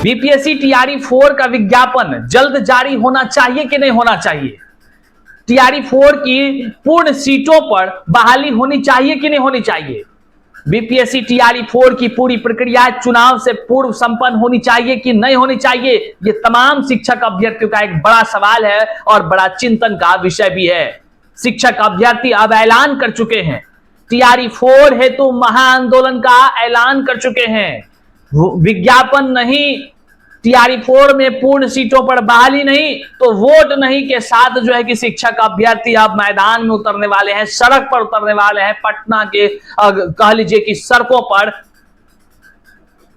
BPSC TRE 4 का विज्ञापन जल्द जारी होना चाहिए कि नहीं होना चाहिए? टीआरई 4 की पूर्ण सीटों पर बहाली होनी चाहिए कि नहीं होनी चाहिए? बीपीएससी टीआरई 4 की पूरी प्रक्रिया चुनाव से पूर्व संपन्न होनी चाहिए कि नहीं होनी चाहिए? ये तमाम शिक्षक अभ्यर्थियों का एक बड़ा सवाल है और बड़ा चिंतन का विषय भी है। शिक्षक अभ्यर्थी अब ऐलान कर चुके हैं, टीआरई 4 हेतु महाआंदोलन का ऐलान कर चुके हैं। विज्ञापन नहीं, टीआरई 4 में पूर्ण सीटों पर बहाली नहीं तो वोट नहीं के साथ जो है कि शिक्षक अभ्यर्थी अब मैदान में उतरने वाले हैं, सड़क पर उतरने वाले हैं। पटना के कह लीजिए कि सड़कों पर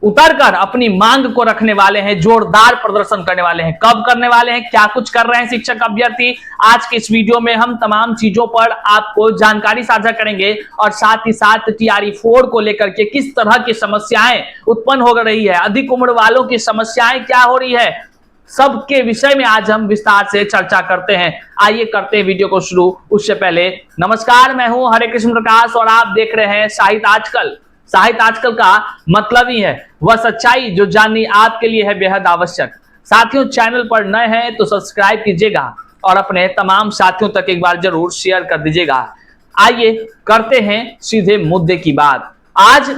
उतरकर अपनी मांग को रखने वाले हैं, जोरदार प्रदर्शन करने वाले हैं। कब करने वाले हैं, क्या कुछ कर रहे हैं शिक्षक अभ्यर्थी, आज के इस वीडियो में हम तमाम चीजों पर आपको जानकारी साझा करेंगे और साथ ही साथ टीआरई 4 को लेकर के किस तरह की समस्याएं उत्पन्न हो रही है, अधिक उम्र वालों की समस्याएं क्या हो रही है, सबके विषय में आज हम विस्तार से चर्चा करते हैं। आइए करते हैं वीडियो को शुरू। उससे पहले नमस्कार, मैं हूं हरे कृष्ण प्रकाश और आप देख रहे हैं साहित्य आजकल। साहित्य आजकल का मतलब ही है वह सच्चाई जो जाननी आपके लिए है बेहद आवश्यक। साथियों, चैनल पर नए हैं तो सब्सक्राइब कीजिएगा और अपने तमाम साथियों तक एक बार जरूर शेयर कर दीजिएगा। आइए करते हैं सीधे मुद्दे की बात। आज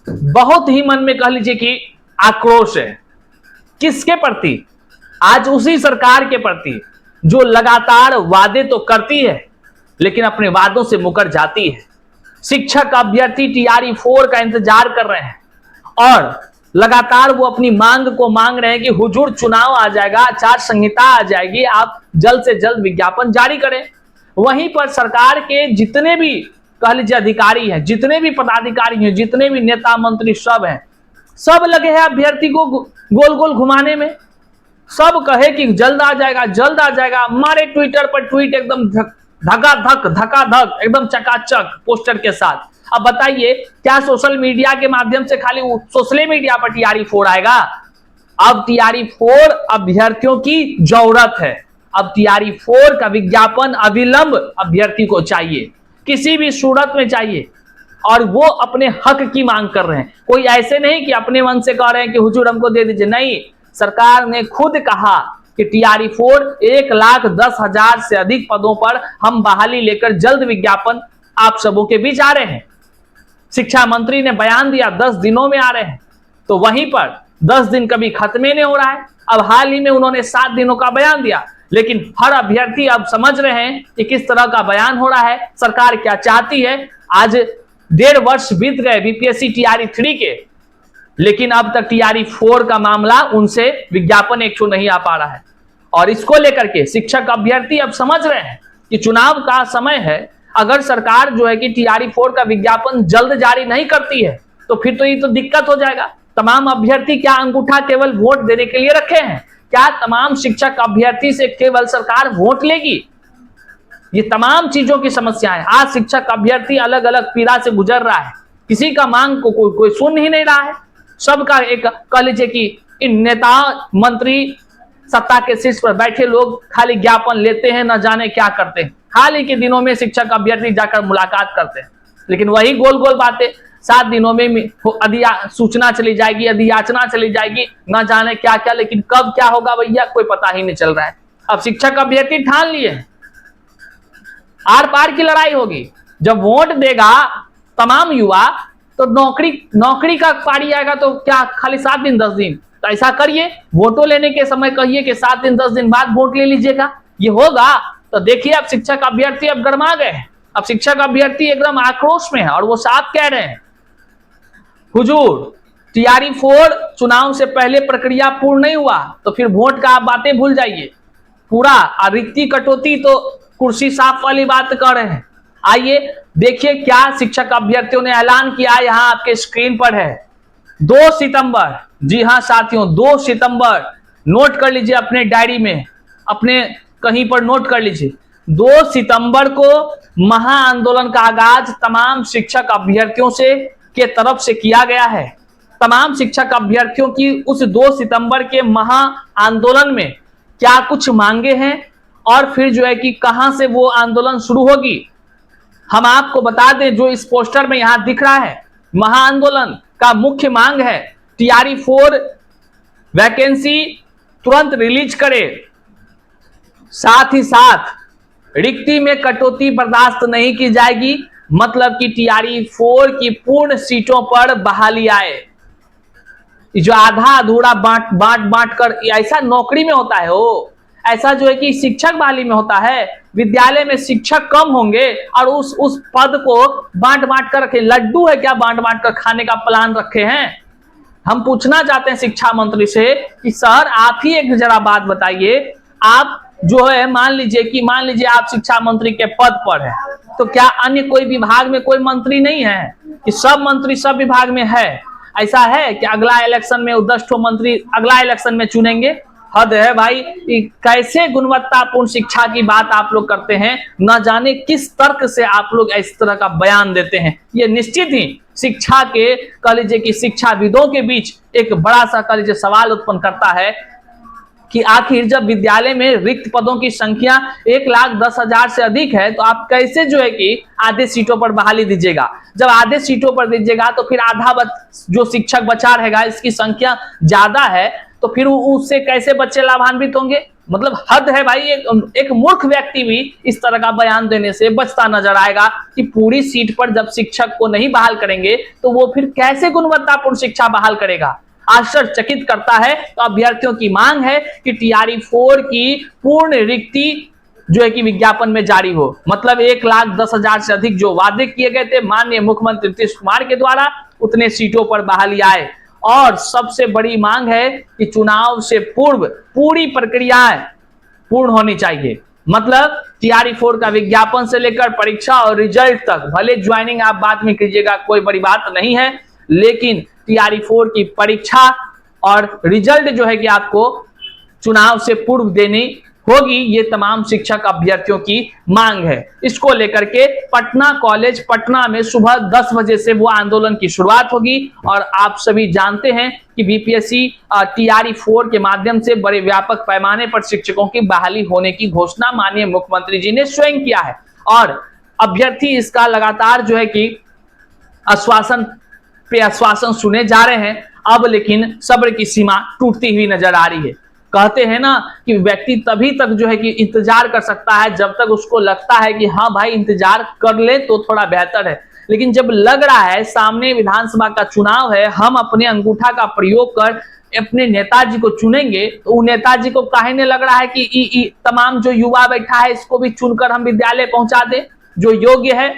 बहुत ही मन में कह लीजिए कि आक्रोश है। किसके प्रति? आज उसी सरकार के प्रति जो लगातार वादे तो करती है लेकिन अपने वादों से मुकर जाती है। शिक्षक अभ्यर्थी टीआरई 4 का इंतजार कर रहे हैं और लगातार वो अपनी मांग को मांग रहे हैं कि हुजूर चुनाव आ जाएगा, आचार संहिता आ जाएगी, आप जल्द से जल्द विज्ञापन जारी करें। वहीं पर सरकार के जितने भी कह लीजिए अधिकारी हैं, जितने भी पदाधिकारी हैं, जितने भी नेता मंत्री सब हैं, सब लगे हैं अभ्यर्थी को गोल गोल घुमाने में। सब कहे कि जल्द आ जाएगा, जल्द आ जाएगा, मारे ट्विटर पर ट्वीट एकदम धका-धक एकदम चकाचक पोस्टर के साथ। अब बताइए, क्या सोशल मीडिया के माध्यम से खाली सोशल मीडिया पर टीआरई 4 आएगा? अब टीआरई 4 अभ्यर्थियों की जरूरत है। अब टीआरई 4 का विज्ञापन अविलंब अभ्यर्थी को चाहिए, किसी भी सूरत में चाहिए और वो अपने हक की मांग कर रहे हैं। कोई ऐसे नहीं कि अपने मन से कह रहे हैं कि हुजूर हमको दे दीजिए, नहीं, सरकार ने खुद कहा कि टीआरई 4 1,10,000 से अधिक पदों पर हम बहाली लेकर जल्द विज्ञापन आप सबों के बीच आ रहे हैं। शिक्षा मंत्री ने बयान दिया 10 दिनों में आ रहे हैं, तो वहीं पर 10 दिन कभी खत्म नहीं हो रहा है। अब हाल ही में उन्होंने 7 दिनों का बयान दिया, लेकिन हर अभ्यर्थी अब समझ रहे हैं कि किस तरह का बयान हो रहा है, सरकार क्या चाहती है। आज 1.5 वर्ष बीत गए बीपीएससी टीआरई 3 के, लेकिन अब तक टीआरई 4 का मामला उनसे विज्ञापन एक ठो नहीं आ पा रहा है। और इसको लेकर के शिक्षक अभ्यर्थी अब समझ रहे हैं कि चुनाव का समय है। अगर सरकार जो है कि टीआरई 4 का विज्ञापन जल्द जारी नहीं करती है तो फिर तो ये तो दिक्कत हो जाएगा। तमाम अभ्यर्थी क्या अंगूठा केवल वोट देने के लिए रखे हैं? क्या तमाम शिक्षक अभ्यर्थी से केवल सरकार वोट लेगी? ये तमाम चीजों की समस्या है। आज शिक्षक अभ्यर्थी अलग अलग पीड़ा से गुजर रहा है, किसी का मांग को कोई सुन ही नहीं रहा है। सबका एक कह लीजिए कि इन नेता मंत्री सत्ता के शीर्ष पर बैठे लोग खाली ज्ञापन लेते हैं, न जाने क्या करते हैं। हाल ही के दिनों में शिक्षक अभ्यर्थी जाकर मुलाकात करते हैं, लेकिन वही गोल गोल बातें। 7 दिनों में सूचना चली जाएगी, अधियाचना चली जाएगी, न जाने क्या क्या, लेकिन कब क्या होगा भैया कोई पता ही नहीं चल रहा है। अब शिक्षक अभ्यर्थी ठान लिए हैं, आर पार की लड़ाई होगी। जब वोट देगा तमाम युवा तो नौकरी का पारी आएगा, तो क्या खाली 7 दिन 10 दिन? तो ऐसा करिए, वोटों लेने के समय कहिए कि 7 दिन 10 दिन बाद वोट ले लीजिएगा। ये होगा तो देखिए, अब शिक्षक अभ्यर्थी अब गरमा गए हैं। अब शिक्षक अभ्यर्थी एकदम आक्रोश में है और वो साफ कह रहे हैं, हुजूर टीआरई 4 चुनाव से पहले प्रक्रिया पूर्ण नहीं हुआ तो फिर वोट का आप बातें भूल जाइए। पूरा रिक्ति कटौती तो कुर्सी साफ वाली बात कर रहे हैं। आइए देखिए क्या शिक्षक अभ्यर्थियों ने ऐलान किया, यहां आपके स्क्रीन पर है। 2 सितंबर, जी हां साथियों, 2 सितंबर, नोट कर लीजिए अपने डायरी में, अपने कहीं पर नोट कर लीजिए। 2 सितंबर को महाआंदोलन का आगाज तमाम शिक्षक अभ्यर्थियों से के तरफ से किया गया है। तमाम शिक्षक अभ्यर्थियों की उस 2 सितंबर के महाआंदोलन में क्या कुछ मांगे हैं और फिर जो है कि कहां से वो आंदोलन शुरू होगी, हम आपको बता दें। जो इस पोस्टर में यहां दिख रहा है, महाआंदोलन का मुख्य मांग है टीआरई 4 वैकेंसी तुरंत रिलीज करे, साथ ही साथ रिक्ति में कटौती बर्दाश्त नहीं की जाएगी, मतलब कि टीआरई 4 की पूर्ण सीटों पर बहाली आए। जो आधा अधूरा बांट कर ऐसा नौकरी में होता है, वो ऐसा जो है कि शिक्षक बहाली में होता है। विद्यालय में शिक्षक कम होंगे और उस पद को बांट कर रखे। लड्डू है क्या बांट कर खाने का प्लान रखे हैं? हम पूछना चाहते हैं शिक्षा मंत्री से कि सर आप ही एक जरा बात बताइए, आप जो है मान लीजिए आप शिक्षा मंत्री के पद पर है, तो क्या अन्य कोई विभाग में कोई मंत्री नहीं है कि सब मंत्री सब विभाग में है? ऐसा है कि अगला इलेक्शन में 10 मंत्री अगला इलेक्शन में चुनेंगे? हद है भाई। कैसे गुणवत्तापूर्ण शिक्षा की बात आप लोग करते हैं, न जाने किस तर्क से आप लोग इस तरह का बयान देते हैं। ये निश्चित ही शिक्षा के कह लीजिए कि शिक्षाविदों के बीच एक बड़ा सा कह लीजिए सवाल उत्पन्न करता है कि आखिर जब विद्यालय में रिक्त पदों की संख्या 1,10,000 से अधिक है, तो आप कैसे जो है कि आधे सीटों पर बहाली दीजिएगा? जब आधे सीटों पर दीजिएगा तो फिर आधा जो शिक्षक बचा रहेगा, इसकी संख्या ज्यादा है, तो फिर उससे कैसे बच्चे लाभान्वित होंगे? मतलब हद है भाई। एक मूर्ख व्यक्ति भी इस तरह का बयान देने से बचता नजर आएगा कि पूरी सीट पर जब शिक्षक को नहीं बहाल करेंगे तो वो फिर कैसे गुणवत्तापूर्ण शिक्षा बहाल करेगा? आश्चर्यचकित करता है। तो अभ्यर्थियों की मांग है कि टीआरई 4 की पूर्ण रिक्ति जो है कि विज्ञापन में जारी हो, मतलब 1,10,000 से अधिक जो वादे किए गए थे माननीय मुख्यमंत्री नीतीश कुमार के द्वारा, उतने सीटों पर बहाली आए। और सबसे बड़ी मांग है कि चुनाव से पूर्व पूरी प्रक्रियाएं पूर्ण होनी चाहिए, मतलब टीआरई 4 का विज्ञापन से लेकर परीक्षा और रिजल्ट तक। भले ज्वाइनिंग आप बाद में कीजिएगा, कोई बड़ी बात नहीं है, लेकिन टीआरई 4 की परीक्षा और रिजल्ट जो है कि आपको चुनाव से पूर्व देनी होगी। ये तमाम शिक्षक अभ्यर्थियों की मांग है। इसको लेकर के पटना कॉलेज पटना में सुबह 10 बजे से वो आंदोलन की शुरुआत होगी। और आप सभी जानते हैं कि बीपीएससी टीआरई 4 के माध्यम से बड़े व्यापक पैमाने पर शिक्षकों की बहाली होने की घोषणा माननीय मुख्यमंत्री जी ने स्वयं किया है। और अभ्यर्थी इसका लगातार जो है कि आश्वासन पे आश्वासन सुने जा रहे हैं। अब लेकिन सब्र की सीमा टूटती हुई नजर आ रही है। कहते हैं ना कि व्यक्ति तभी तक जो है कि इंतजार कर सकता है जब तक उसको लगता है कि हाँ भाई इंतजार कर ले तो थोड़ा बेहतर है। लेकिन जब लग रहा है सामने विधानसभा का चुनाव है, हम अपने अंगूठा का प्रयोग कर अपने नेताजी को चुनेंगे, तो उन नेताजी को काहे ने लग रहा है कि तमाम जो युवा बैठा है इसको भी चुनकर हम विद्यालय पहुंचा दे जो योग्य है।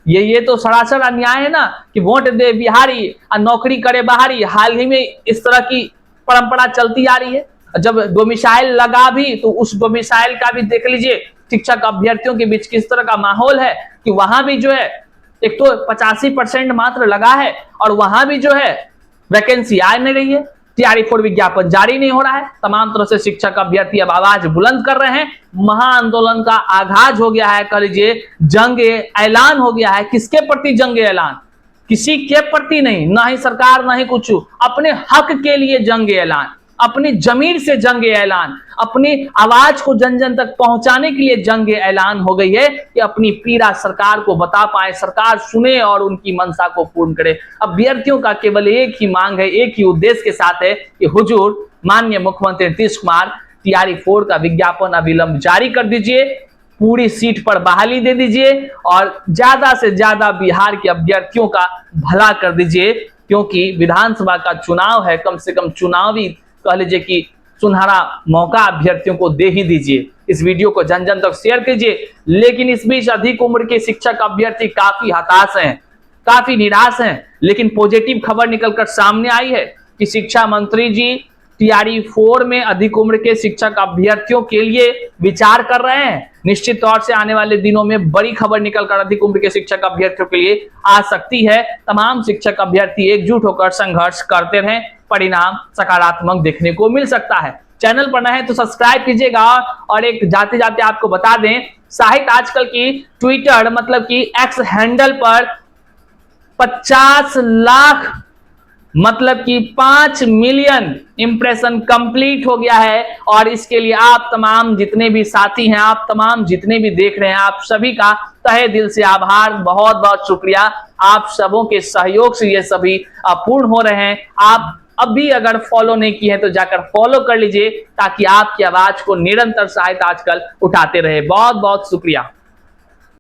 ये तो सरासर अन्याय है ना कि वोट दे बिहारी और नौकरी करे बाहरी। हाल ही में इस तरह की परंपरा चलती आ रही है। जब डोमिसाइल लगा भी तो उस डोमिसाइल का भी देख लीजिए शिक्षक अभ्यर्थियों के बीच किस तरह का माहौल है कि वहां भी जो है एक तो 85% मात्र लगा है और वहां भी जो है वैकेंसी आ नहीं रही है। टीआरई 4 विज्ञापन जारी नहीं हो रहा है। तमाम तरह से शिक्षक अभ्यर्थी अब आवाज बुलंद कर रहे हैं। महाआंदोलन का आगाज हो गया है, कह लीजिए जंग ऐलान हो गया है। किसके प्रति जंग ऐलान? किसी के प्रति नहीं, ना ही सरकार ना ही कुछ, अपने हक के लिए जंग ऐलान, अपनी जमीर से जंग ऐलान, अपनी आवाज को जन जन तक पहुंचाने के लिए जंग ऐलान हो गई है कि अपनी पीड़ा सरकार को बता पाए, सरकार सुने और उनकी मंशा को पूर्ण करे। अभ्यर्थियों का केवल एक ही मांग है, एक ही उद्देश्य के साथ है कि हुजूर माननीय मुख्यमंत्री नीतीश कुमार टीआरई 4 का विज्ञापन अविलंब जारी कर दीजिए, पूरी सीट पर बहाली दे दीजिए और ज्यादा से ज्यादा बिहार के अभ्यर्थियों का भला कर दीजिए। क्योंकि विधानसभा का चुनाव है, कम से कम चुनावी कह लीजिए कि सुनहरा मौका अभ्यर्थियों को दे ही दीजिए। इस वीडियो को जन जन तक शेयर कीजिए। लेकिन इस बीच अधिक उम्र के शिक्षक अभ्यर्थी काफी हताश हैं, काफी निराश हैं। लेकिन पॉजिटिव खबर निकलकर सामने आई है कि शिक्षा मंत्री जी टीआरई 4 में अधिक उम्र के शिक्षक अभ्यर्थियों के लिए विचार कर रहे हैं। निश्चित तौर से आने वाले दिनों में बड़ी खबर निकलकर अधिक उम्र के शिक्षक अभ्यर्थियों के लिए आ सकती है। तमाम शिक्षक अभ्यर्थी एकजुट होकर संघर्ष करते रहें, परिणाम सकारात्मक देखने को मिल सकता है। चैनल पर नए हैं तो सब्सक्राइब कीजिएगा। और एक जाते जाते आपको बता दें, साहित्य आजकल की ट्विटर मतलब कि एक्स हैंडल पर 50 लाख मतलब कि 5 मिलियन इंप्रेशन कंप्लीट हो गया है। और इसके लिए आप तमाम जितने भी साथी हैं, आप तमाम जितने भी देख रहे हैं, आप सभी का तहे दिल से आभार, बहुत बहुत शुक्रिया। आप सबों के सहयोग से ये सभी पूर्ण हो रहे हैं। आप अभी अगर फॉलो नहीं की है तो जाकर फॉलो कर लीजिए, ताकि आपकी आवाज को निरंतर सहायता आजकल उठाते रहे। बहुत बहुत शुक्रिया।